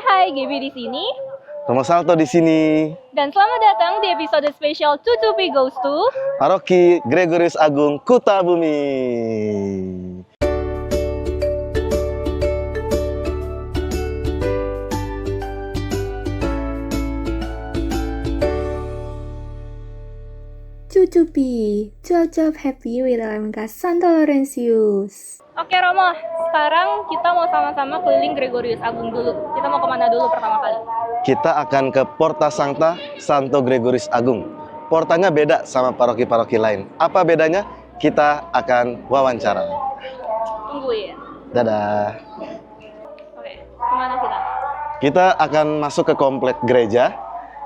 Hai, Gaby di sini. Romo Salto di sini. Dan selamat datang di episode spesial Tutupi Goes to Paroki Gregorius Agung Kutabumi. Tutupi, cuap happy with LMK Santo Laurentius. Oke Romo, sekarang kita mau sama-sama keliling Gregorius Agung dulu. Kita mau kemana dulu pertama kali? Kita akan ke Porta Sancta Santo Gregorius Agung. Portanya beda sama paroki-paroki lain. Apa bedanya? Kita akan wawancara. Tunggu ya. Dadah. Oke, kemana kita? Kita akan masuk ke komplek gereja.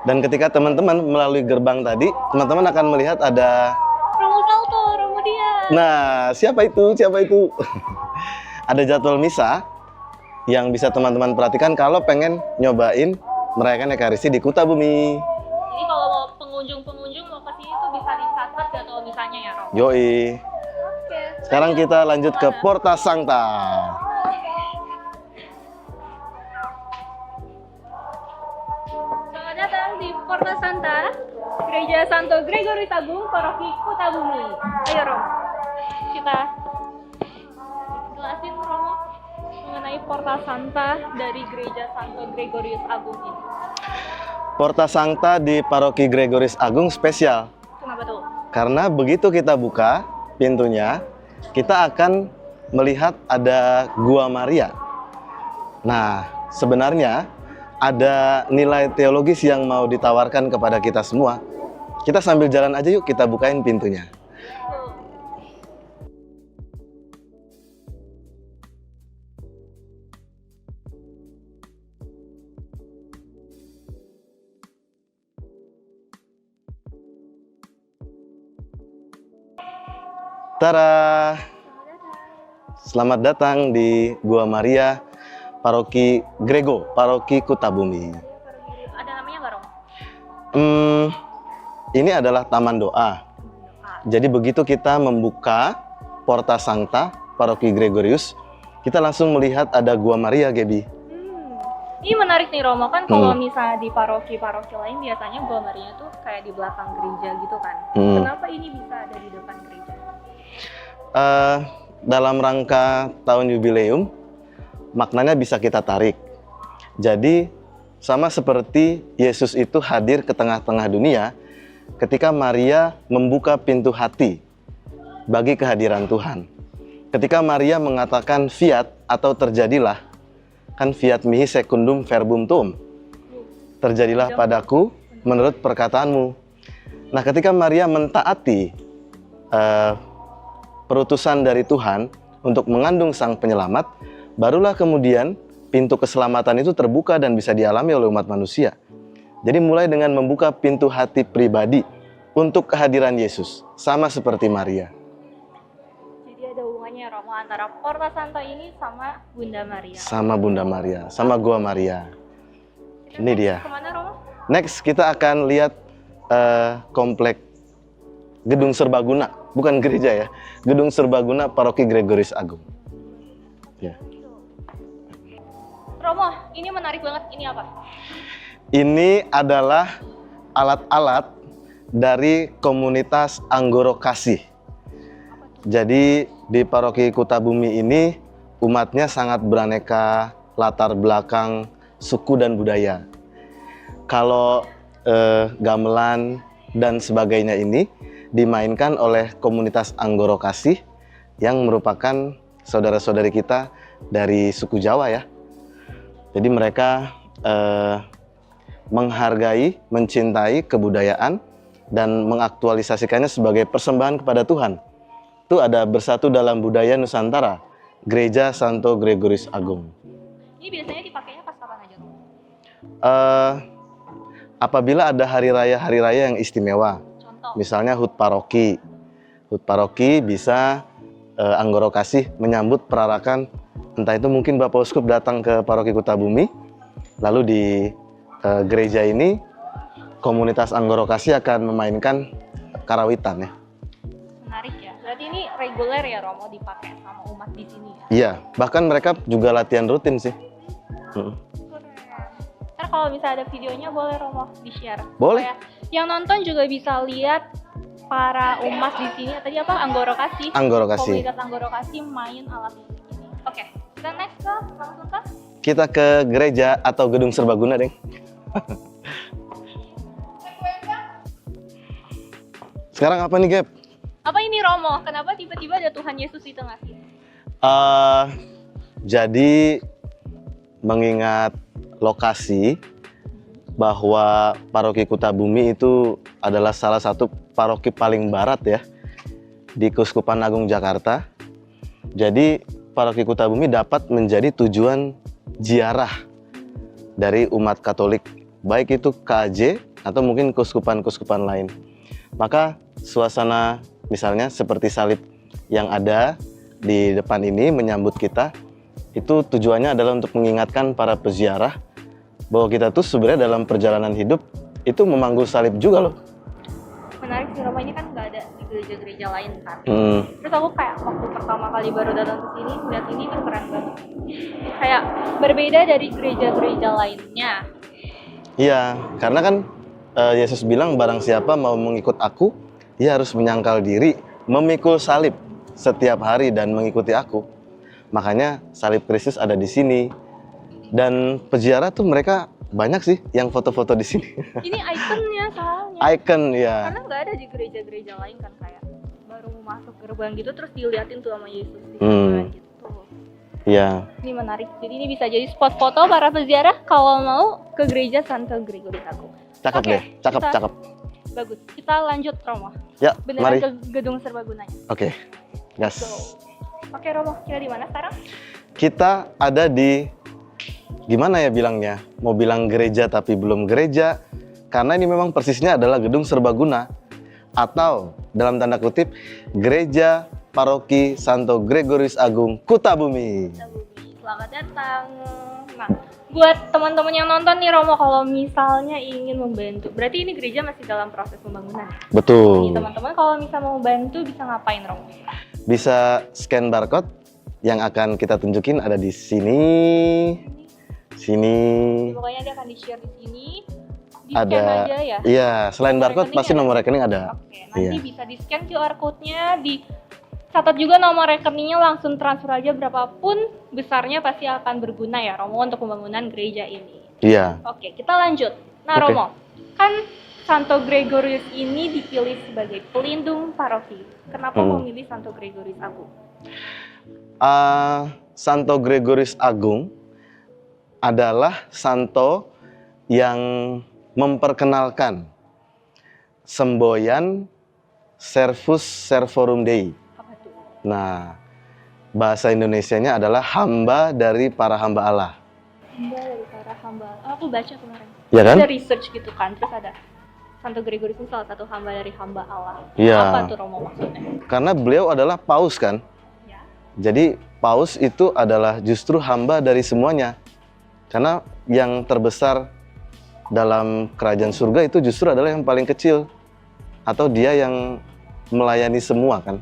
Dan ketika teman-teman melalui gerbang tadi, teman-teman akan melihat ada... Romo Salto, Romo dia. Nah, siapa itu? Siapa itu? Ada jadwal misa yang bisa teman-teman perhatikan kalau pengen nyobain merayakan Ekaristi di Kutabumi. Jadi kalau mau pengunjung mau ke sini tuh bisa dicatat jadwal misanya ya Romo? Yoi. Oke. Sekarang kita lanjut ke Porta Sancta. Selamat datang di Porta Sancta, Gereja Santo Gregorius Agung, Paroki Kutabumi. Ayo Romo, kita jelasin Romo mengenai Porta Sancta dari Gereja Santo Gregorius Agung ini. Porta Sancta di Paroki Gregorius Agung spesial. Kenapa tuh? Karena begitu kita buka pintunya, kita akan melihat ada Gua Maria. Nah, sebenarnya ada nilai teologis yang mau ditawarkan kepada kita semua. Kita sambil jalan aja yuk, kita bukain pintunya. Tada! Selamat datang di Gua Maria, Paroki Grego, Paroki Kutabumi. Ada namanya nggak Romo? Ini adalah taman doa. Jadi begitu kita membuka Porta Sancta, Paroki Gregorius, kita langsung melihat ada Gua Maria, Gaby. Ini menarik nih Romo, kan kalau misalnya di paroki-paroki lain biasanya Gua Maria tuh kayak di belakang gereja gitu kan. Kenapa ini bisa ada di depan gereja? Dalam rangka tahun jubileum, maknanya bisa kita tarik. Jadi sama seperti Yesus itu hadir ke tengah-tengah dunia ketika Maria membuka pintu hati bagi kehadiran Tuhan. Ketika Maria mengatakan fiat atau terjadilah, kan fiat mihi secundum verbum tuum, terjadilah padaku menurut perkataanmu. Nah, ketika Maria mentaati perutusan dari Tuhan untuk mengandung sang penyelamat, barulah kemudian pintu keselamatan itu terbuka dan bisa dialami oleh umat manusia. Jadi mulai dengan membuka pintu hati pribadi untuk kehadiran Yesus, sama seperti Maria. Jadi ada hubungannya Romo antara Porta Sancta ini sama Bunda Maria. Sama Bunda Maria, sama Gua Maria. Ini dia. Kemana Romo? Next kita akan lihat komplek Gedung Serbaguna, bukan gereja ya, Gedung Serbaguna Paroki Gregorius Agung. Ya. Romo, ini menarik banget. Ini apa? Ini adalah alat-alat dari komunitas Anggoro Kasih. Jadi di Paroki Kutabumi ini umatnya sangat beraneka latar belakang, suku dan budaya. Kalau gamelan dan sebagainya ini dimainkan oleh komunitas Anggoro Kasih yang merupakan saudara-saudari kita dari suku Jawa ya. Jadi mereka menghargai, mencintai kebudayaan dan mengaktualisasikannya sebagai persembahan kepada Tuhan. Itu ada bersatu dalam budaya Nusantara, Gereja Santo Gregorius Agung. Ini biasanya dipakainya pas kapan aja? Apabila ada hari raya yang istimewa. Contoh? Misalnya HUT Paroki. HUT Paroki bisa Anggoro Kasih menyambut perarakan, entah itu mungkin Bapak Uskup datang ke Paroki Kutabumi, lalu di gereja ini komunitas Anggoro Kasih akan memainkan karawitan ya. Menarik ya. Berarti ini reguler ya Romo dipakai sama umat di sini ya. Iya, bahkan mereka juga latihan rutin sih. Keren. Ntar kalau misalnya ada videonya boleh Romo di-share. Boleh. Supaya yang nonton juga bisa lihat para umat di sini. Tadi apa? Anggorokasi. Komunitas Anggorokasi main alat musik ini. Oke, kita next ke langsung ke Kita ke gereja atau gedung serbaguna, Deng. Sekarang apa nih, Gap? apa ini Romo? Kenapa tiba-tiba ada Tuhan Yesus di tengah sini? Jadi mengingat lokasi bahwa Paroki Kutabumi itu adalah salah satu paroki paling barat ya di Keuskupan Agung Jakarta. Jadi Paroki Kutabumi dapat menjadi tujuan ziarah dari umat Katolik, baik itu KAJ atau mungkin keuskupan-keuskupan lain. Maka suasana misalnya seperti salib yang ada di depan ini menyambut kita, itu tujuannya adalah untuk mengingatkan para peziarah bahwa kita tuh sebenarnya dalam perjalanan hidup itu memanggul salib juga loh. Menarik sih Romo, ini kan nggak ada di gereja-gereja lain kan. Terus aku kayak waktu pertama kali baru datang ke sini lihat ini tuh keren banget. Kayak berbeda dari gereja-gereja lainnya. Iya, karena kan Yesus bilang barang siapa mau mengikut aku, ia harus menyangkal diri, memikul salib setiap hari dan mengikuti aku. Makanya salib Kristus ada di sini. Dan peziarah tuh mereka banyak sih yang foto-foto di sini. Ini ikonnya soalnya. Icon ya. Karena nggak ada di gereja-gereja lain kan, kayak baru masuk gerbang gitu terus diliatin tuh sama Yesus di sana gitu. Iya. Ini menarik. Jadi ini bisa jadi spot foto para peziarah kalau mau ke gereja Santo Gregory Agung. Cakep Oke, deh, cakep, kita- cakep. Bagus. Kita lanjut Romo. Ya, Beneran mari. ke gedung serbaguna-nya. Oke, gas. Go. Oke Romo, kita di mana sekarang? Kita ada di, gimana ya bilangnya? Mau bilang gereja tapi belum gereja, karena ini memang persisnya adalah gedung serbaguna. Atau dalam tanda kutip, Gereja Paroki Santo Gregorius Agung Kutabumi. Selamat datang. Nah, buat teman-teman yang nonton nih Romo, kalau misalnya ingin membantu, berarti ini gereja masih dalam proses pembangunan. Nih Betul. teman-teman kalau misalnya mau bantu bisa ngapain Romo? Bisa scan barcode yang akan kita tunjukin ada di sini. Sini. Pokoknya dia akan di-share di sini. Di Ada. scan aja ya. Iya, selain Nomor barcode rekening pasti ada? nomor rekening ada. Oke, nanti Iya. bisa di-scan QR code-nya, dicatat juga nomor rekeningnya, langsung transfer aja berapapun besarnya pasti akan berguna ya Romo untuk pembangunan gereja ini. Iya. Oke, kita lanjut. Nah Oke. Romo, kan Santo Gregorius ini dipilih sebagai pelindung paroki. Kenapa memilih Santo Gregorius Agung? Santo Gregorius Agung adalah santo yang memperkenalkan semboyan Servus Servorum Dei. Apa tuh? Nah, bahasa Indonesianya adalah hamba dari para hamba Allah. Hamba dari para hamba. Aku baca kemarin. Ya kan? Ada research gitu kan, terus ada Santo Gregorius itu salah satu hamba dari hamba Allah. Iya. Apa tuh Romo maksudnya? Karena beliau adalah paus kan. Ya. Jadi paus itu adalah justru hamba dari semuanya. Karena yang terbesar dalam kerajaan surga itu justru adalah yang paling kecil. Atau dia yang melayani semua kan.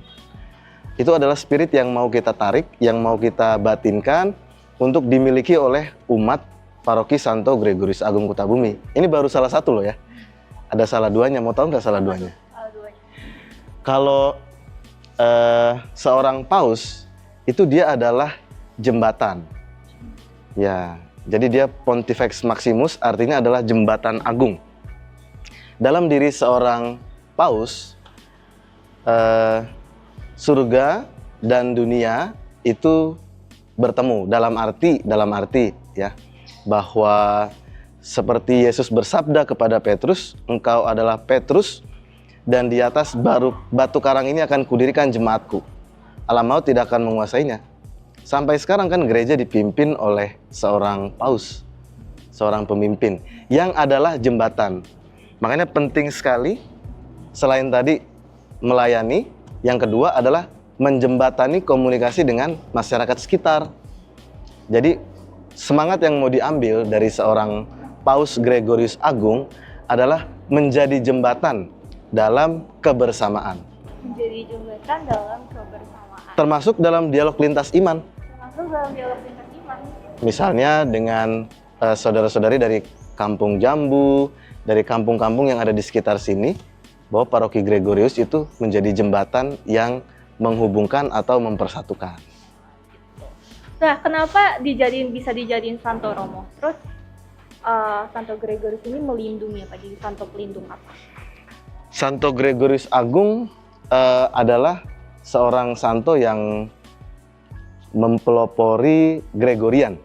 Itu adalah spirit yang mau kita tarik, yang mau kita batinkan untuk dimiliki oleh umat Paroki Santo Gregorius Agung Kutabumi. Ini baru salah satu loh ya. Ada salah duanya, mau tahu nggak salah duanya? Aduh. Kalau seorang paus itu dia adalah jembatan. Ya, jadi dia Pontifex Maximus artinya adalah jembatan agung. Dalam diri seorang paus, surga dan dunia itu bertemu dalam arti ya bahwa seperti Yesus bersabda kepada Petrus, engkau adalah Petrus dan di atas batu karang ini akan kudirikan jemaatku. Alam maut tidak akan menguasainya. Sampai sekarang kan gereja dipimpin oleh seorang paus, seorang pemimpin yang adalah jembatan. Makanya penting sekali selain tadi melayani, yang kedua adalah menjembatani komunikasi dengan masyarakat sekitar. Jadi semangat yang mau diambil dari seorang Paus Gregorius Agung adalah menjadi jembatan dalam kebersamaan. menjadi jembatan dalam kebersamaan. termasuk dalam dialog lintas iman. Termasuk dalam dialog lintas iman. Misalnya dengan saudara-saudari dari Kampung Jambu, dari kampung-kampung yang ada di sekitar sini, bahwa Paroki Gregorius itu menjadi jembatan yang menghubungkan atau mempersatukan. Nah, kenapa bisa dijadiin Santo Romo? Terus Santo Gregorius ini melindungi apa? Jadi Santo pelindung apa? Santo Gregorius Agung adalah seorang santo yang mempelopori Gregorian.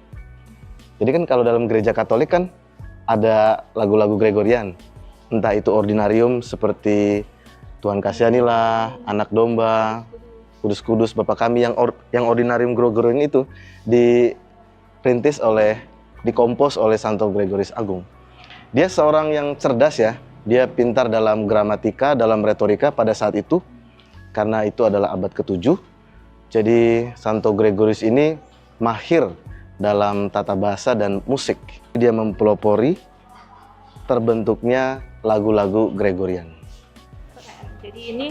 Jadi kan kalau dalam gereja Katolik kan ada lagu-lagu Gregorian. Entah itu ordinarium seperti Tuhan kasihanilah, Anak Domba, Kudus-Kudus Bapa Kami, yang ordinarium Gregorian itu dikompos oleh Santo Gregorius Agung. Dia seorang yang cerdas ya, dia pintar dalam gramatika, dalam retorika pada saat itu, karena itu adalah abad ke-7. Jadi Santo Gregorius ini mahir dalam tata bahasa dan musik. Dia mempelopori terbentuknya lagu-lagu Gregorian. Keren. Jadi ini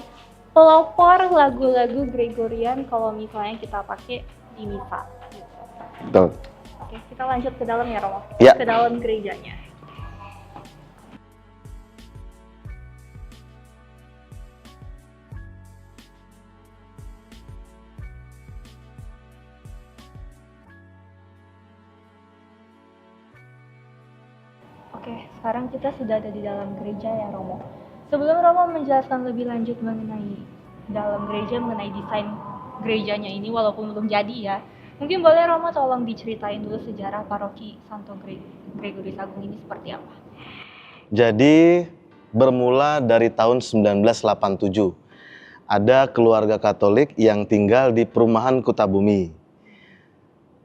pelopor lagu-lagu Gregorian kalau misalnya kita pakai di misa. Gitu. Betul. Oke, kita lanjut ke dalam ya Romo. Ya. Ke dalam gerejanya. Oke, sekarang kita sudah ada di dalam gereja ya Romo. Sebelum Romo menjelaskan lebih lanjut mengenai dalam gereja, mengenai desain gerejanya ini, walaupun belum jadi ya, mungkin boleh Romo tolong diceritain dulu sejarah paroki Santo Gregorius Agung ini seperti apa? Jadi bermula dari tahun 1987. Ada keluarga Katolik yang tinggal di perumahan Kutabumi.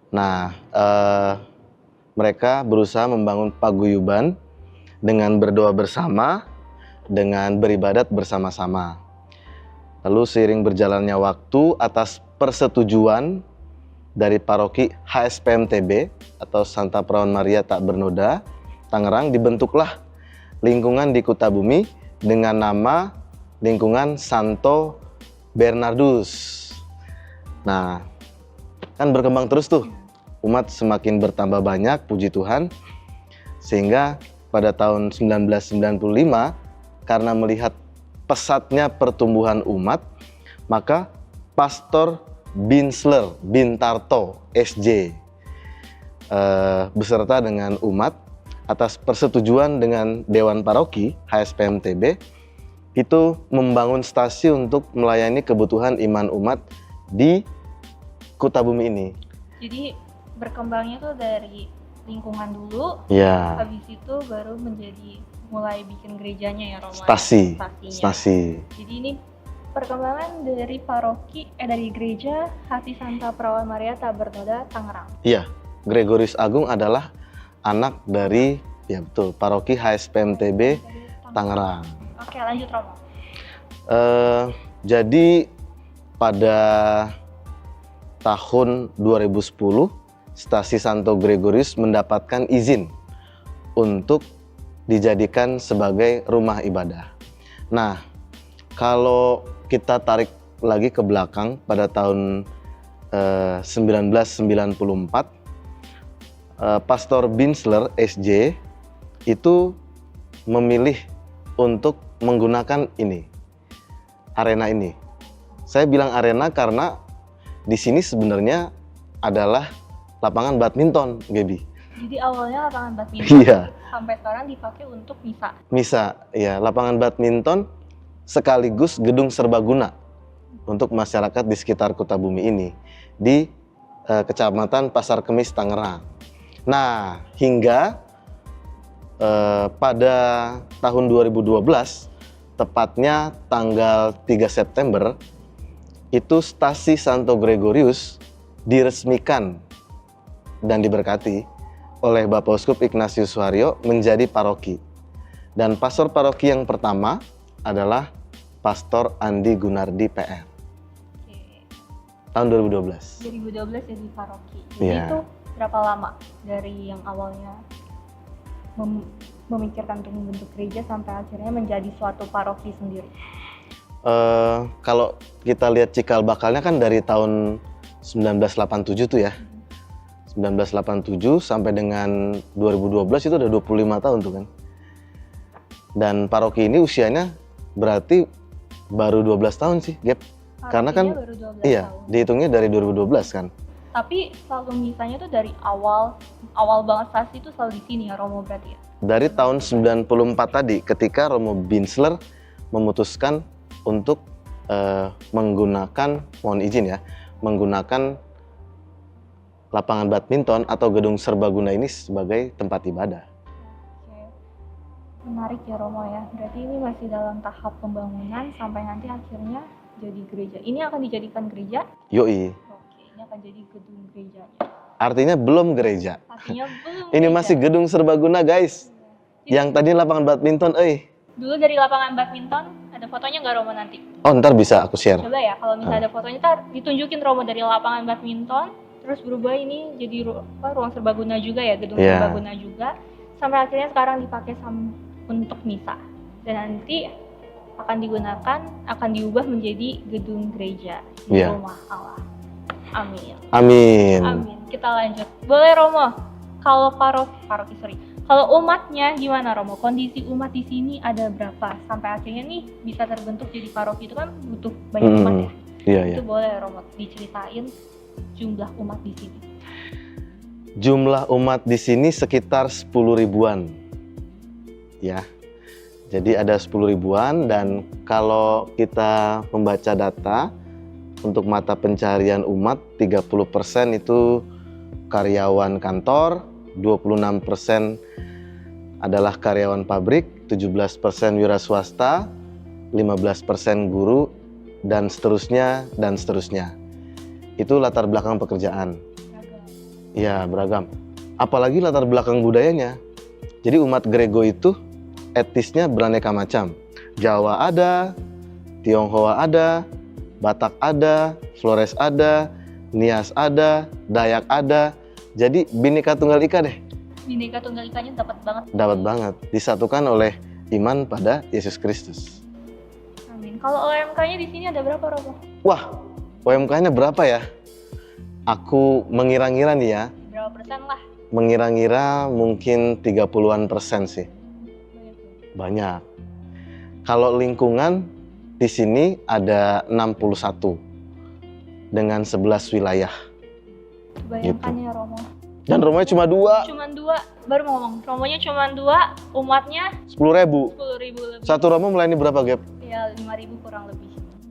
Nah, mereka berusaha membangun paguyuban dengan berdoa bersama, dengan beribadat bersama-sama. Lalu seiring berjalannya waktu, atas persetujuan dari paroki HSPMTB atau Santa Perawan Maria Tak Bernoda, Tangerang, dibentuklah lingkungan di Kutabumi dengan nama lingkungan Santo Bernardus. Nah, kan berkembang terus tuh. Umat semakin bertambah banyak, puji Tuhan. Sehingga pada tahun 1995, karena melihat pesatnya pertumbuhan umat, maka Pastor Binsler Bintarto SJ beserta dengan umat atas persetujuan dengan Dewan Paroki HSPMTB itu membangun stasiun untuk melayani kebutuhan iman umat di Kutabumi ini. Jadi Berkembangnya tuh dari lingkungan dulu, ya, habis itu baru menjadi mulai bikin gerejanya ya Romo. Stasi. Jadi ini perkembangan dari dari gereja Hati Santa Perawan Maria Tak Bernoda Tangerang. Iya, Gregorius Agung adalah anak dari, ya betul, paroki HSPMTB Tangerang. Oke, lanjut Romo. Jadi pada tahun 2010 Stasi Santo Gregorius mendapatkan izin untuk dijadikan sebagai rumah ibadah. Nah, kalau kita tarik lagi ke belakang pada tahun 1994, Pastor Binsler SJ itu memilih untuk menggunakan arena ini. Saya bilang arena karena di sini sebenarnya adalah lapangan badminton, Gaby. Jadi awalnya lapangan badminton, iya, sampai sekarang dipakai untuk misa. Misa, ya, lapangan badminton sekaligus gedung serbaguna untuk masyarakat di sekitar Kutabumi ini di Kecamatan Pasar Kemis, Tangerang. Nah, hingga pada tahun 2012, tepatnya tanggal 3 September, itu Stasi Santo Gregorius diresmikan dan diberkati oleh Bapak Uskup Ignatius Suharyo menjadi paroki. Dan pastor paroki yang pertama adalah Pastor Andi Gunardi PR. Oke. Tahun 2012. 2012 jadi paroki. Jadi itu berapa lama dari yang awalnya memikirkan untuk membentuk gereja sampai akhirnya menjadi suatu paroki sendiri? Kalau kita lihat cikal bakalnya kan dari tahun 1987 tuh ya. 1987 sampai dengan 2012 itu udah 25 tahun tuh kan. Dan paroki ini usianya berarti baru 12 tahun sih, Gap. Karena kan Baru 12 iya, tahun. dihitungnya dari 2012 kan. Tapi selalu misanya tuh dari awal banget Sasi itu selalu di sini ya Romo berarti ya. Dari tahun 94 tadi ketika Romo Binsler memutuskan untuk menggunakan, mohon izin ya, menggunakan lapangan badminton atau gedung serbaguna ini sebagai tempat ibadah. Oke. Menarik ya Romo ya. Berarti ini masih dalam tahap pembangunan sampai nanti akhirnya jadi gereja. Ini akan dijadikan gereja? Yoi, Oke, ini akan jadi gedung gerejanya. artinya belum gereja. Artinya belum Ini gereja. masih gedung serbaguna guys. Iya. Yang tadi lapangan badminton, Dulu dari lapangan badminton, ada fotonya nggak Romo nanti? Oh, ntar bisa aku share. Coba ya, kalau misalnya ada fotonya, ntar ditunjukin Romo dari lapangan badminton, terus berubah ini jadi ruang serbaguna juga ya, gedung Iya. serbaguna juga, sampai akhirnya sekarang dipakai untuk misa. Dan nanti akan diubah menjadi gedung gereja di Iya. rumah Allah. Amin. Amin. Amin. Kita lanjut. Boleh Romo, kalau kalau umatnya gimana Romo? Kondisi umat di sini ada berapa? Sampai akhirnya nih bisa terbentuk jadi paroki itu kan butuh banyak umat ya. Iya, iya. Itu boleh Romo diceritain jumlah umat di sini. Jumlah umat di sini sekitar 10 ribuan. Ya. Jadi ada 10 ribuan dan kalau kita membaca data untuk mata pencarian umat 30% itu karyawan kantor, 26% adalah karyawan pabrik, 17% wira swasta, 15% guru, dan seterusnya, dan seterusnya. Itu latar belakang pekerjaan. Ya, beragam. Apalagi latar belakang budayanya. Jadi umat Grego itu etnisnya beraneka macam. Jawa ada, Tionghoa ada, Batak ada, Flores ada, Nias ada, Dayak ada. Jadi Bhinneka Tunggal Ika deh. Bhinneka Tunggal Ikanya dapat banget. Dapat banget. Disatukan oleh iman pada Yesus Kristus. Amin. Kalau OMK-nya di sini ada berapa Romo? Wah, OMK-nya berapa ya? Aku mengira-ngira nih ya. Berapa persen lah? Mengira-ngira mungkin 30-an persen sih. Banyak. Kalau lingkungan di sini ada 61 dengan 11 wilayah. Bayangkan ya Romo. Dan rumahnya cuma 2. Cuman 2, baru mau ngomong. Romonya cuma 2, umatnya 10.000. 10.000 lebih. Satu romo melayani berapa, Gap? Ya 5.000 kurang lebih.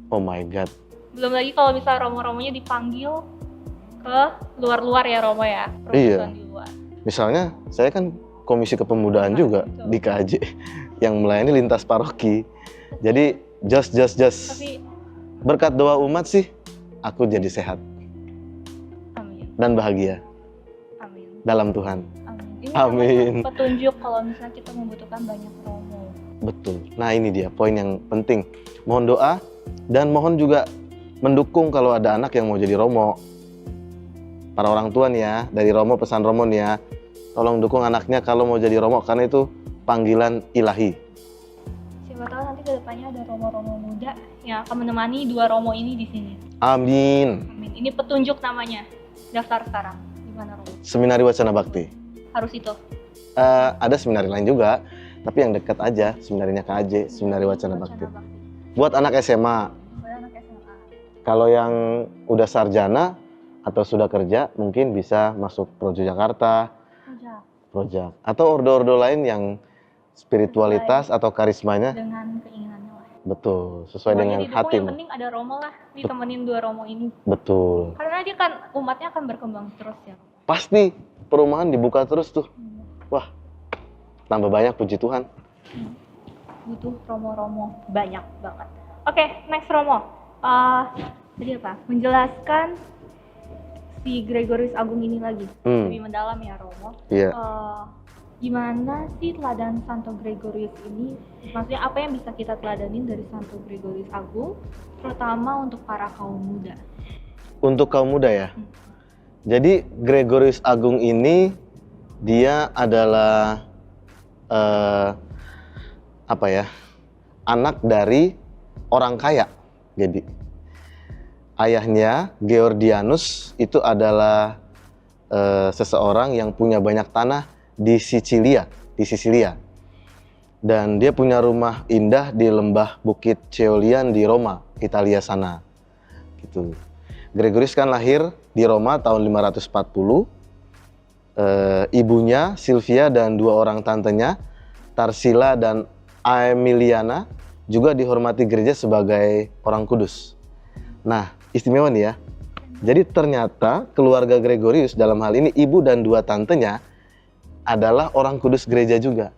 Oh my god. Belum lagi kalau misalnya Romo-Romonya dipanggil ke luar-luar ya Romo ya. Iya. Di luar. Misalnya, saya kan komisi kepemudaan juga betul. di KAJ yang melayani lintas paroki. Jadi, just. Tapi Berkat doa umat sih, aku jadi sehat amin. dan bahagia Amin. dalam Tuhan. Amin. Ini Amin. namanya petunjuk kalau misalnya kita membutuhkan banyak Romo. Betul. Nah, ini dia poin yang penting. Mohon doa dan mohon juga mendukung kalau ada anak yang mau jadi romo. Para orang tua nih ya, dari romo, pesan romo nih ya. Tolong dukung anaknya kalau mau jadi romo karena itu panggilan ilahi. Siapa tahu nanti kedepannya ada Romo-Romo muda yang akan menemani 2 Romo ini di sini. Amin. Amin. Ini petunjuk namanya. Daftar sekarang. Gimana Romo? Seminari Wacana Bakti. Harus itu. Ada seminari lain juga, tapi yang dekat aja, seminarinya KAJ, Seminari Wacana Bakti. Buat anak SMA. Buat anak SMA. Kalau yang udah sarjana atau sudah kerja, mungkin bisa masuk Projo Jakarta, Aja. Projak, atau ordo-ordo lain yang spiritualitas atau karismanya Dengan keinginannya lah. betul sesuai Pokoknya dengan didukung, hati. yang penting ada Romo lah, ditemenin 2 Romo ini. Betul. Karena dia kan umatnya akan berkembang terus ya. Pasti perumahan dibuka terus tuh. Hmm. Wah, tambah banyak puji Tuhan. Butuh Romo-Romo banyak banget. Oke, next Romo. Tadi apa? Menjelaskan si Gregorius Agung ini lagi. Lebih mendalam ya Romo. Iya. Gimana sih teladan Santo Gregorius ini? Maksudnya apa yang bisa kita teladanin dari Santo Gregorius Agung, terutama untuk para kaum muda? Untuk kaum muda ya. Jadi Gregorius Agung ini dia adalah anak dari orang kaya. Jadi ayahnya Georgianus itu adalah seseorang yang punya banyak tanah di Sicilia, dan dia punya rumah indah di lembah Bukit Ceolian di Roma, Italia sana. Gitu. Gregorius kan lahir di Roma tahun 540. Ibunya Silvia dan dua orang tantenya, Tarsila dan Aemiliana, juga dihormati gereja sebagai orang kudus. Nah, istimewa nih ya. Jadi ternyata keluarga Gregorius dalam hal ini ibu dan dua tantenya adalah orang kudus gereja juga.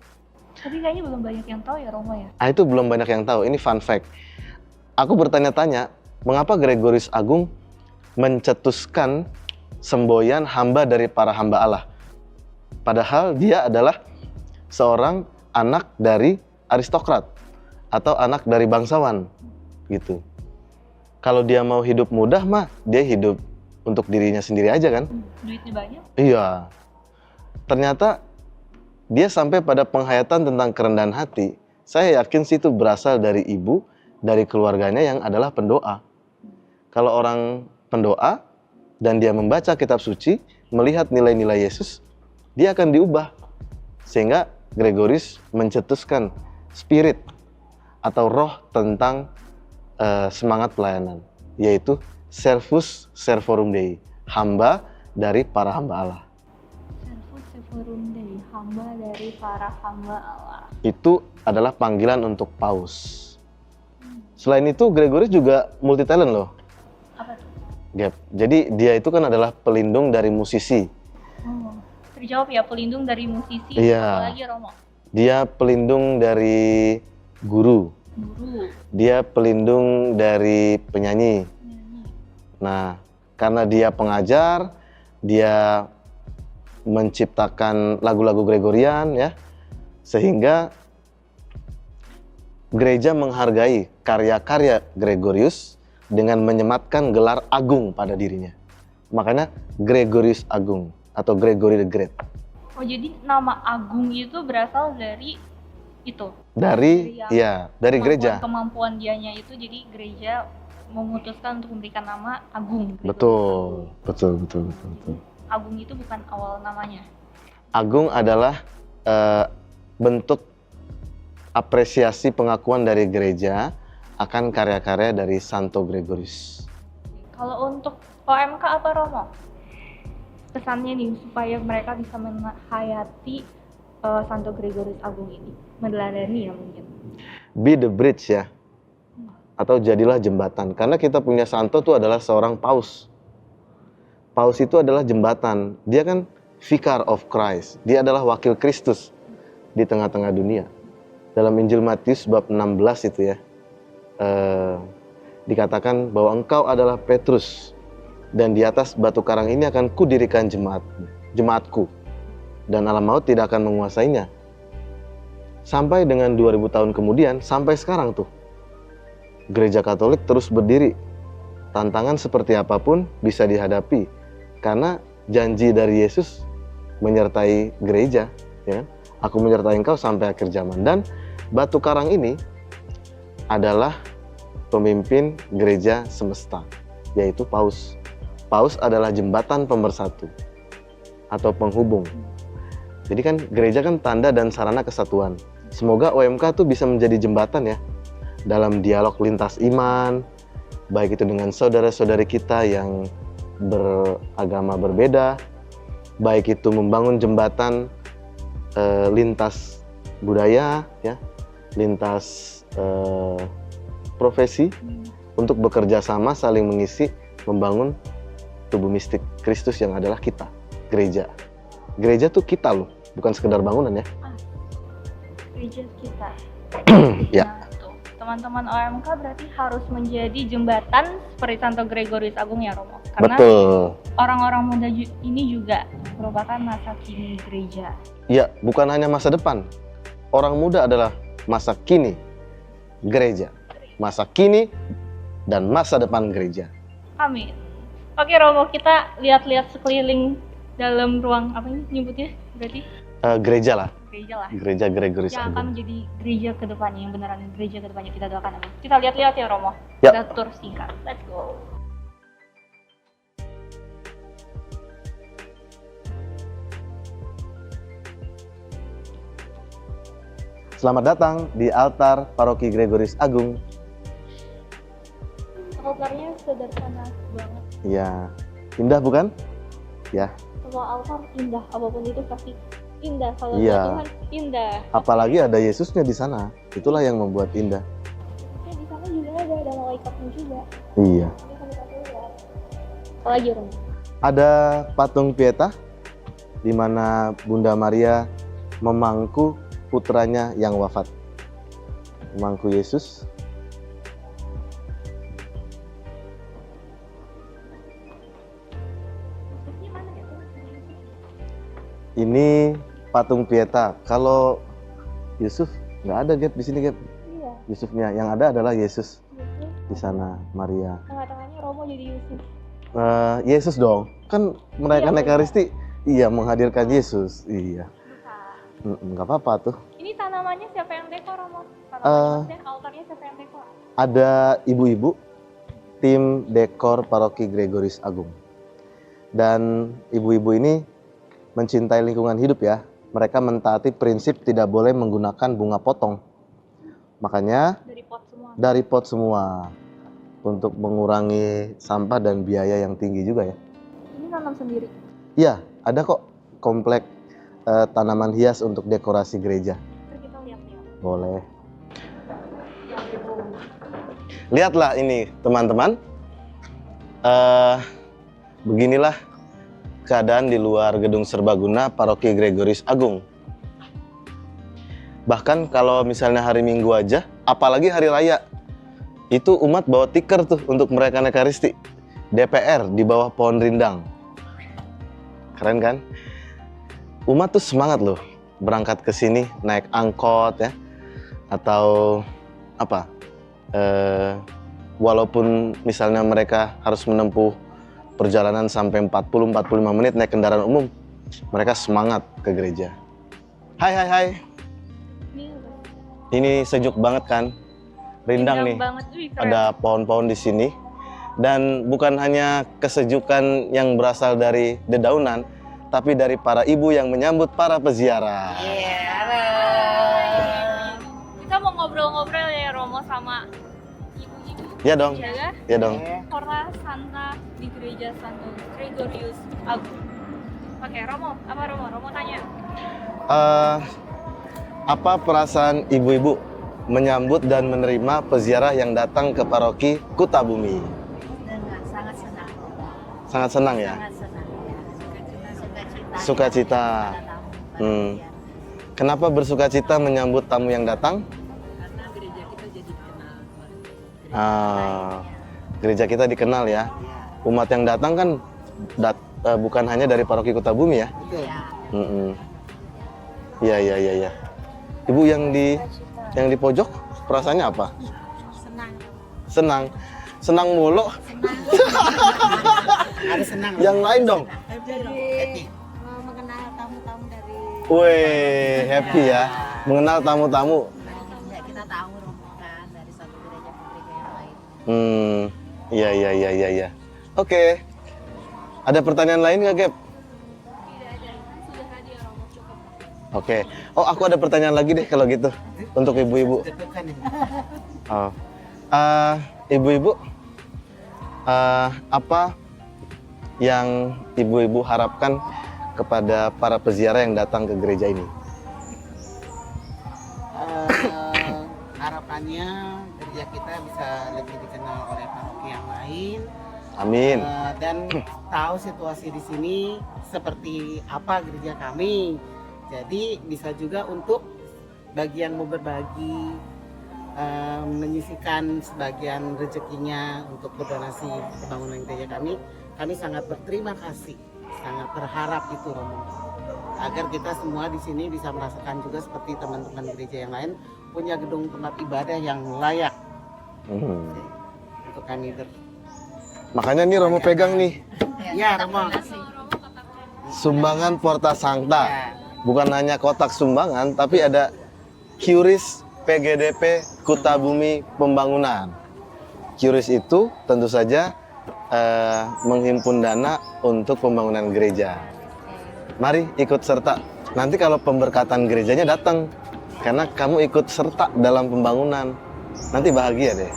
Tapi kayaknya belum banyak yang tahu ya Romo ya. Itu belum banyak yang tahu. Ini fun fact. Aku bertanya-tanya, mengapa Gregorius Agung mencetuskan semboyan hamba dari para hamba Allah? Padahal dia adalah seorang anak dari aristokrat atau anak dari bangsawan gitu. Kalau dia mau hidup mudah mah dia hidup untuk dirinya sendiri aja kan? Duitnya banyak. Iya. Ternyata dia sampai pada penghayatan tentang kerendahan hati. Saya yakin sih itu berasal dari ibu, dari keluarganya yang adalah pendoa. Kalau orang pendoa dan dia membaca kitab suci, melihat nilai-nilai Yesus, dia akan diubah. Sehingga Gregorius mencetuskan spirit atau roh tentang semangat pelayanan, yaitu Servus Servorum Dei, hamba dari para hamba Allah. Servus Servorum Dei, hamba dari para hamba Allah. Itu adalah panggilan untuk paus. Selain itu Gregorius juga multi talent loh. Apa tuh? Gap. Jadi dia itu kan adalah pelindung dari musisi. Terjawab ya, pelindung dari musisi. Iya. Apalagi Romo? Dia pelindung dari guru. Dia pelindung dari penyanyi. Nah, karena dia pengajar, dia menciptakan lagu-lagu Gregorian ya, sehingga gereja menghargai karya-karya Gregorius dengan menyematkan gelar agung pada dirinya. Makanya Gregorius Agung atau Gregory the Great. Oh, jadi nama Agung itu berasal dari itu? Dari gereja. Kemampuan dianya itu, jadi gereja memutuskan untuk memberikan nama Agung. Betul. Agung itu bukan awal namanya. Agung adalah bentuk apresiasi pengakuan dari gereja akan karya-karya dari Santo Gregorius. Kalau untuk OMK apa Romo? Pesannya nih supaya mereka bisa menghayati Santo Gregorius Agung ini, meneladani ya mungkin. Be the bridge ya, atau jadilah jembatan. Karena kita punya Santo itu adalah seorang paus. Paus itu adalah jembatan. Dia kan vicar of Christ. Dia adalah wakil Kristus di tengah-tengah dunia. Dalam Injil Matius bab 16 itu ya, dikatakan bahwa engkau adalah Petrus, dan di atas batu karang ini akan kudirikan jemaatku, dan alam maut tidak akan menguasainya. Sampai dengan 2000 tahun kemudian, sampai sekarang tuh, Gereja Katolik terus berdiri. Tantangan seperti apapun bisa dihadapi, karena janji dari Yesus menyertai gereja, ya. Aku menyertai engkau sampai akhir zaman. Dan batu karang ini adalah pemimpin gereja semesta, yaitu Paus. Paus adalah jembatan pemersatu atau penghubung. Jadi kan gereja kan tanda dan sarana kesatuan. Semoga OMK tuh bisa menjadi jembatan ya, dalam dialog lintas iman, baik itu dengan saudara-saudari kita yang beragama berbeda, baik itu membangun jembatan lintas budaya, ya, lintas profesi, untuk bekerja sama saling mengisi, membangun tubuh mistik Kristus yang adalah kita, gereja. Gereja tuh kita loh, bukan sekedar bangunan ya. Gereja kita. Ya. Nah, tuh, teman-teman OMK berarti harus menjadi jembatan seperti Santo Gregorius Agung ya Romo. Karena betul. Orang-orang muda ini juga merupakan masa kini gereja. Ya, bukan hanya masa depan. Orang muda adalah masa kini gereja. Masa kini dan masa depan gereja. Amin. Oke Romo, kita lihat-lihat sekeliling dalam ruang apa ini nyebutnya berarti? Gereja lah. gereja lah. Gereja Gregoris Yang akan Agung. menjadi gereja kedepannya, yang beneran gereja kedepannya kita doakan amin. Kita lihat-lihat ya Romo. Ya. Kita tur singkat. Let's go. Selamat datang di altar Paroki Gregoris Agung. Altarnya sederhana banget. Ya, indah bukan? Ya, Semua altar indah, apapun itu pasti indah. Kalau Iya. Tuhan indah. apalagi ada Yesusnya di sana. Itulah yang membuat indah. Ya, di sana juga ada malaikatnya juga. Iya. Bisa kita lihat. Apalagi Romo? Ada patung Pieta di mana Bunda Maria memangku putranya yang wafat. Memangku Yesus. Yesusnya mana ya? Ini patung Pieta. Kalau Yusuf nggak ada, Gap, di sini, Gap. Iya. Yusufnya yang ada adalah Yesus Yesus. di sana, Maria. Tengah-tengahnya Romo jadi Yusuf. Yesus dong. Kan merayakan Iya, Ekaristi, iya menghadirkan Yesus. Iya. Bukan. Nggak apa-apa tuh. Ini tanamannya siapa yang dekor Romo? Eh. Tanamannya altarnya siapa yang dekor? Ada ibu-ibu tim dekor Paroki Gregoris Agung. Dan ibu-ibu ini mencintai lingkungan hidup ya. Mereka mentaati prinsip tidak boleh menggunakan bunga potong. Makanya Dari pot semua. dari pot semua untuk mengurangi sampah dan biaya yang tinggi juga ya. Ini nanam sendiri. Iya, ada kok komplek tanaman hias untuk dekorasi gereja. Ntar kita lihat-lihat. Boleh. Lihatlah ini teman-teman. Beginilah keadaan di luar gedung serbaguna Paroki Gregoris Agung. Bahkan kalau misalnya hari Minggu aja, apalagi hari raya, itu umat bawa tikar tuh untuk merayakan Ekaristi. DPR di bawah pohon rindang. Keren kan? Umat tuh semangat loh berangkat ke sini naik angkot ya, atau apa? Walaupun misalnya mereka harus menempuh perjalanan sampai 40-45 menit naik kendaraan umum, mereka semangat ke gereja. Hai. Ini sejuk banget kan? Rindang nih. Banget. Wih, keren. Ada pohon-pohon di sini. Dan bukan hanya kesejukan yang berasal dari dedaunan, tapi dari para ibu yang menyambut para peziarah. Kita mau ngobrol-ngobrol ya Romo sama ibu-ibu. Ya dong. Jaga Ya dong. Hora Santa di Gereja Santo Gregorius Agung. Oke, Romo, apa Romo? Romo tanya. Apa perasaan ibu-ibu menyambut dan menerima peziarah yang datang ke Paroki Kutabumi? Sangat senang. Sangat senang ya? Sangat senang ya. Sukacita. Kenapa bersukacita menyambut tamu yang datang? Karena gereja kita jadi dikenal. Gereja kita dikenal ya. Umat yang datang kan bukan hanya dari Paroki Kutabumi ya? Iya. Ibu yang di pojok perasaannya apa? Senang. Senang mulu. Ada senang. Yang lain dong. Happy. Mengenal tamu-tamu dari. Wih, happy ya. Mengenal tamu-tamu. Ya, kita tahu rombongan dari satu gereja ke gereja yang lain. Iya. Oke. Ada pertanyaan lain nggak, Gap? Tidak ada, sudah hadir Romo, cukup. Oke. Oh, aku ada pertanyaan lagi deh kalau gitu untuk ibu-ibu. Oh. Ibu-ibu, apa yang ibu-ibu harapkan kepada para peziarah yang datang ke gereja ini? Harapannya gereja kita bisa lebih dikenal oleh paroki yang lain. Amin. Dan tahu situasi di sini seperti apa gereja kami. Jadi bisa juga untuk bagian mau berbagi, menyisihkan sebagian rezekinya untuk berdonasi pembangunan gereja kami. Kami sangat berterima kasih, sangat berharap itu Romo, agar kita semua di sini bisa merasakan juga seperti teman-teman gereja yang lain punya gedung tempat ibadah yang layak untuk kami Makanya nih Romo pegang nih Ya, Romo. sumbangan Porta Sancta. Ya. bukan hanya kotak sumbangan, tapi ada QRIS PGDP Kutabumi Pembangunan. QRIS itu tentu saja menghimpun dana untuk pembangunan gereja. Mari ikut serta. Nanti kalau pemberkatan gerejanya datang, karena kamu ikut serta dalam pembangunan. Nanti bahagia deh.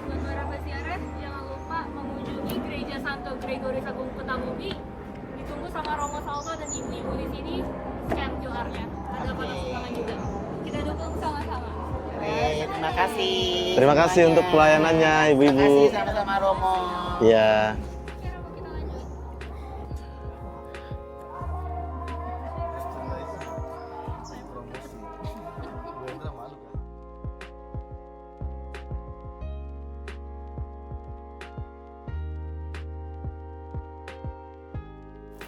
Buat para peziarah, jangan lupa mengunjungi Gereja Santo Gregoris Agung Kutabumi. Ditunggu sama Romo Salto dan ibu-ibu di sini. Scan QR-nya. Ada kotak sumbangan juga. Kita dukung sama-sama. Terima kasih. Terima kasih untuk pelayanannya, Terima ibu-ibu. kasih sama-sama Romo. Ya. Oke, Romo, kita lanjut.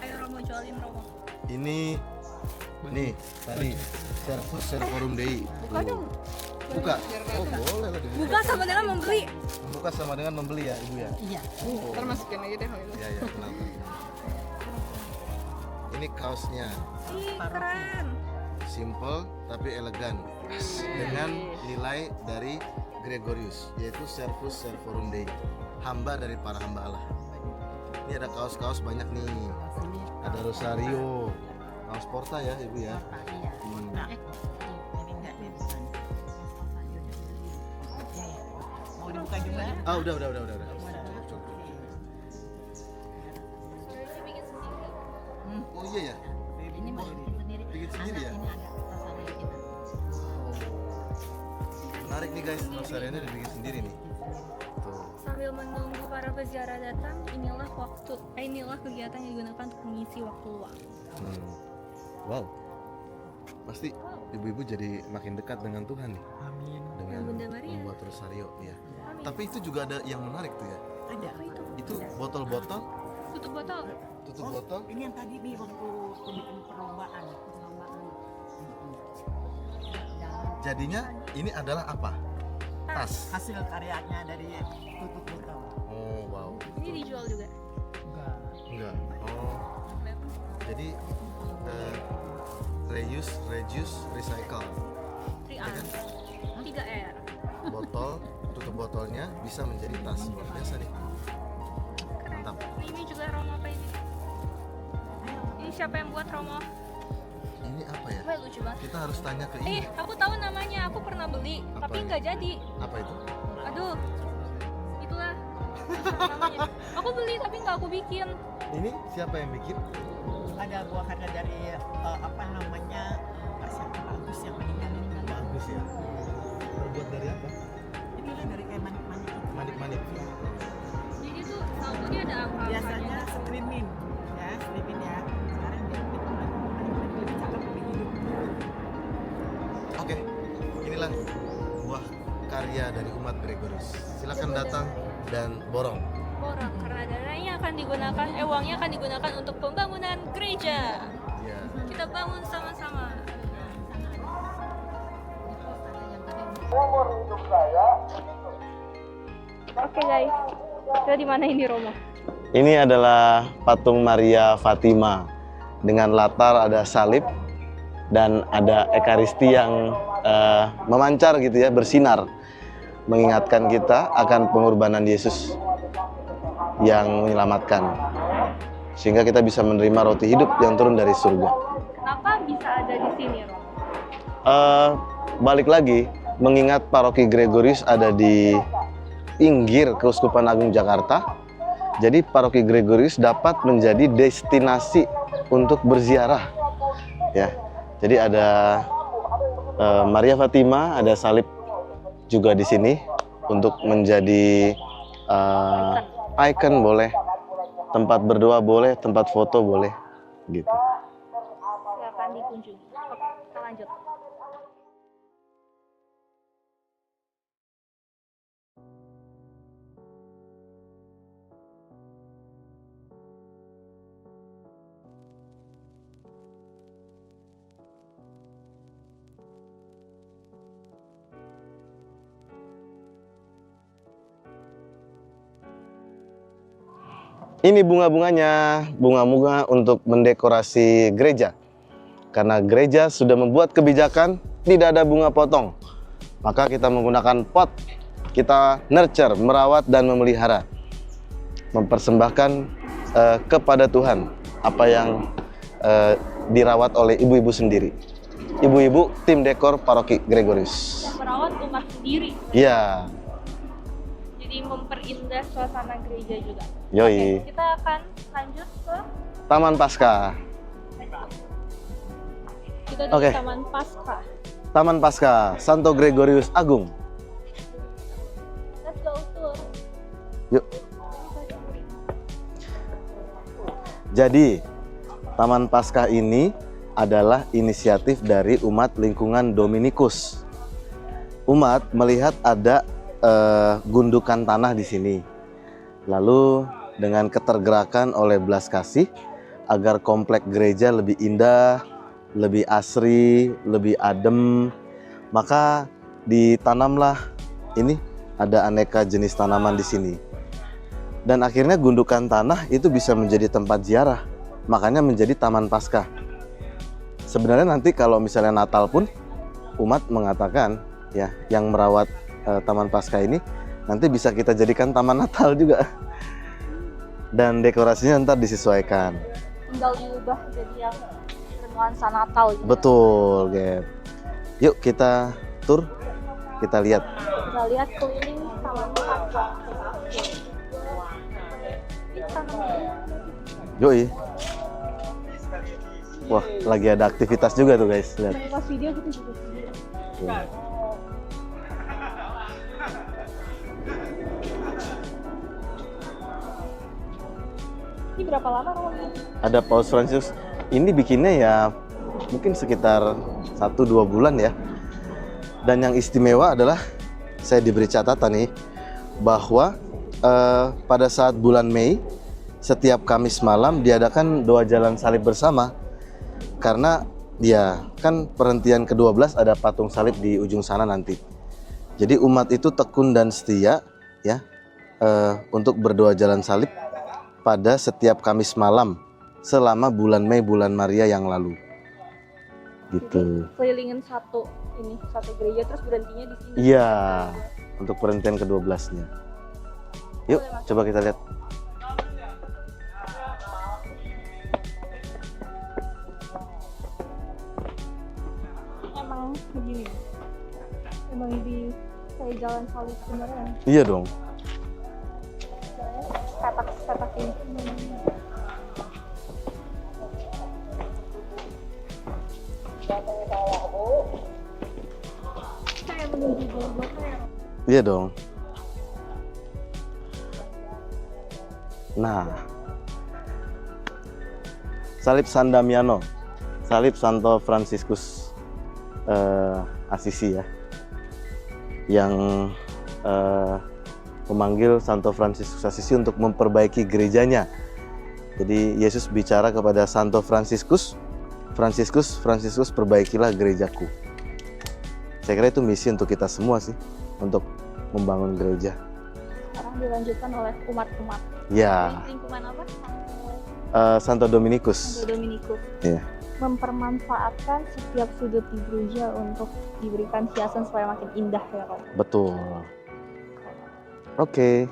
Ayo Romo, jualin Romo. Ini nih tadi servus servorum Dei. Buka dong. Buka. Oh, boleh lah. Buka sama dengan membeli. Buka sama dengan membeli ya, Ibu ya. Iya. Termasukin aja deh kalau Iya, kenapa? Ini kaosnya. Ih, keren. Simple tapi elegan dengan nilai dari Gregorius, yaitu Servus Servorum Dei, hamba dari para hamba Allah. Ini ada kaos-kaos banyak nih, ada rosario, kaos porta ya ibu ya. Mau dibuka juga? Ah udah. Oh iya ya, Ini mau sendiri. bikin sendiri ya. Ini agak rasanya kita. Menarik nih guys, rosarionya dibikin sendiri nih. Tuh. Sambil menunggu para peziarah datang, inilah kegiatan yang digunakan untuk mengisi waktu luang. Wow, pasti ibu-ibu jadi makin dekat dengan Tuhan nih. Amin. Dengan Bunda Maria. membuat rosario ya. Amin. Tapi itu juga ada yang menarik tuh ya. Ada. Apa itu? Itu botol-botol, Tutup botol. tutup botol. Ini yang tadi nih waktu bikin perlombaan. Jadinya ini adalah apa? Tas. Hasil karyanya dari tutup botol. Oh wow. Ini dijual juga. Enggak. Oh. Jadi reuse, recycle. 3R. 3R. Botol, tutup botolnya bisa menjadi tas. Luar biasa nih. Mantap. Ini juga Romo apa ini? Ini siapa yang buat Romo? Ini apa ya? Wah, lucu banget. Kita harus tanya ke ini. Aku tahu namanya. Aku pernah beli, Apa tapi ini? nggak jadi. Apa itu? Aduh, itulah namanya. Aku beli tapi nggak aku bikin. Ini siapa yang bikin? Ada buah karya dari apa namanya Pak siapa Bagus yang meninggal itu. Bagus ya. Terbuat dari apa? Itulah dari kayak manik-manik. Manik-manik. Jadi tuh sabunnya ada apa? Biasanya streaming ya, streaming ya. Sekarang dia bikin manik-manik lebih cakep lebih hidup. Oke, inilah buah karya dari umat Gregorius. Silakan datang dan borong. Borong karena dananya akan digunakan, uangnya akan digunakan untuk pembangunan gereja. Ya. Kita bangun sama-sama. Oke guys, kita di mana ini Romo? Ini adalah patung Maria Fatima dengan latar ada salib dan ada ekaristi yang memancar gitu ya, bersinar, mengingatkan kita akan pengorbanan Yesus yang menyelamatkan, sehingga kita bisa menerima roti hidup yang turun dari surga. Kenapa bisa ada di sini Romo? Balik lagi, mengingat paroki Gregorius ada di pinggir Keuskupan Agung Jakarta, jadi paroki Gregorius dapat menjadi destinasi untuk berziarah, ya. Jadi ada Maria Fatima, ada salib juga di sini untuk menjadi ikon boleh, tempat berdoa boleh, tempat foto boleh, gitu. Silakan dikunjungi. Oke, kita lanjut. Ini bunga-bunganya, bunga-bunga untuk mendekorasi gereja. Karena gereja sudah membuat kebijakan tidak ada bunga potong, maka kita menggunakan pot. Kita nurture, merawat dan memelihara, mempersembahkan kepada Tuhan apa yang dirawat oleh ibu-ibu sendiri. Ibu-ibu tim dekor paroki Gregorius. Merawat umat sendiri. Iya. Jadi memperindah suasana gereja juga. Yoi. Oke, kita akan lanjut ke Taman Paskah. kita di Oke. Taman Paskah. Taman Paskah, Santo Gregorius Agung. Let's go tour. Yuk. Jadi, Taman Paskah ini adalah inisiatif dari umat lingkungan Dominikus. Umat melihat ada gundukan tanah di sini. Lalu dengan ketergerakan oleh belas kasih agar komplek gereja lebih indah, lebih asri, lebih adem, maka ditanamlah ini, ada aneka jenis tanaman di sini. Dan akhirnya gundukan tanah itu bisa menjadi tempat ziarah. Makanya menjadi Taman Paskah. Sebenarnya nanti kalau misalnya Natal pun umat mengatakan ya, yang merawat Taman Paskah ini nanti bisa kita jadikan Taman Natal juga. Dan dekorasinya ntar disesuaikan. Tinggal diubah jadi yang bernuansa Natal gitu. Betul, Gap. Yuk kita tur, kita lihat. Kita lihat keliling Taman Paskah. Yoi. Wah, lagi ada aktivitas juga tuh guys. Lihat. Pas video kita juga video. Ini berapa lama rumahnya? Ada Paus Fransiskus. Ini bikinnya ya mungkin sekitar 1-2 bulan ya. Dan yang istimewa adalah saya diberi catatan nih bahwa pada saat bulan Mei setiap Kamis malam diadakan doa jalan salib bersama. Karena ya kan perhentian ke-12 ada patung salib di ujung sana nanti. Jadi umat itu tekun dan setia ya untuk berdoa jalan salib pada setiap Kamis malam selama bulan Mei, bulan Maria yang lalu. Gitu. Kelilingin satu gereja terus berhentinya di sini. Iya, untuk perhentian ke-12-nya. Yuk, coba kita lihat. Emang begini. Emang di kayak jalan salib beneran. Iya dong. Katak-katak ini. Kayak menuju Golgota ya. Iya dong. Nah, salib San Damiano, salib Santo Fransiskus Assisi ya, yang memanggil Santo Fransiskus Assisi untuk memperbaiki gerejanya. Jadi Yesus bicara kepada Santo Fransiskus, Fransiskus perbaikilah gerejaku. Saya kira itu misi untuk kita semua sih, untuk membangun gereja. Sekarang dilanjutkan oleh umat-umat. Ya, Lingkungan apa? Santo Dominikus. Santo Dominikus. Iya. Mempermanfaatkan setiap sudut di gereja untuk diberikan hiasan supaya makin indah ya kan. Betul. Oke.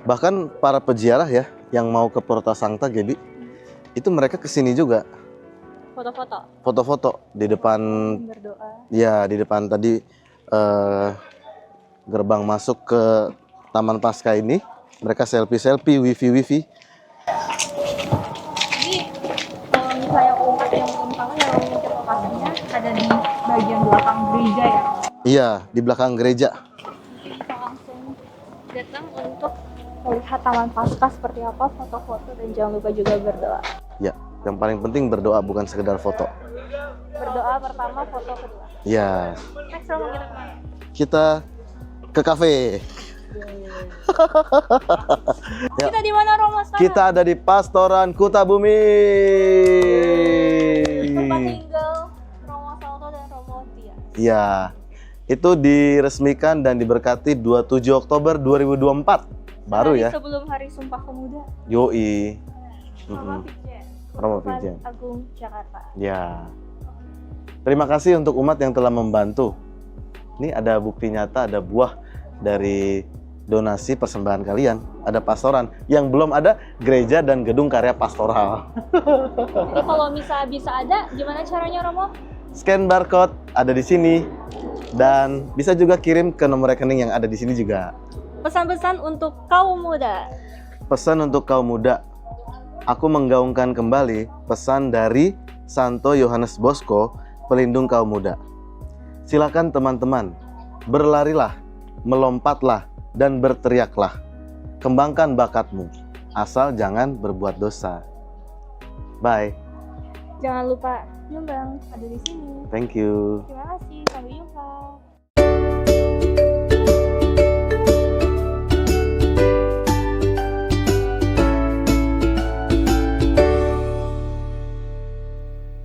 Bahkan para peziarah ya yang mau ke Porta Sancta, Gaby, itu mereka kesini juga. Foto-foto, Foto-foto di depan, berdoa. ya di depan tadi gerbang masuk ke Taman Paskah ini. Mereka selfie, wifi. Jadi kalau misalnya umat yang belum tahu ya mungkin lokasinya ada di bagian belakang gereja ya. Iya, di belakang gereja. Bisa langsung datang untuk melihat Taman Paskah seperti apa, foto-foto, dan jangan lupa juga berdoa. Ya, yang paling penting berdoa, bukan sekedar foto. Berdoa pertama, foto kedua. Ya, Next Romo kita kemana? kita ke kafe. Ya. Kita di mana Romo sekarang? Kita ada di Pastoran Kutabumi. Tempat tinggal Romo Salto dan Romo Tia. Ya, itu diresmikan dan diberkati 27 Oktober 2024. Baru Hari ya. sebelum Hari Sumpah Pemuda. Yoi. Sama Pice. Romo Keuskupan Virgin. Agung Jakarta. Ya. Terima kasih untuk umat yang telah membantu. Ini ada bukti nyata, ada buah dari donasi persembahan kalian. Ada pastoran. Yang belum ada gereja dan gedung karya pastoral. Jadi kalau bisa ada, gimana caranya Romo? Scan barcode ada di sini. Dan bisa juga kirim ke nomor rekening yang ada di sini juga. Pesan-pesan untuk kaum muda. Pesan untuk kaum muda. Aku menggaungkan kembali pesan dari Santo Yohanes Bosco, pelindung kaum muda. Silakan teman-teman, berlarilah, melompatlah, dan berteriaklah. Kembangkan bakatmu, asal jangan berbuat dosa. Bye. Jangan lupa nyumbang, ada di sini. Thank you. Terima kasih, sampai jumpa.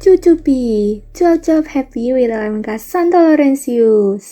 Cucupi, cuap-cuap happy with LMK Santo Laurentius.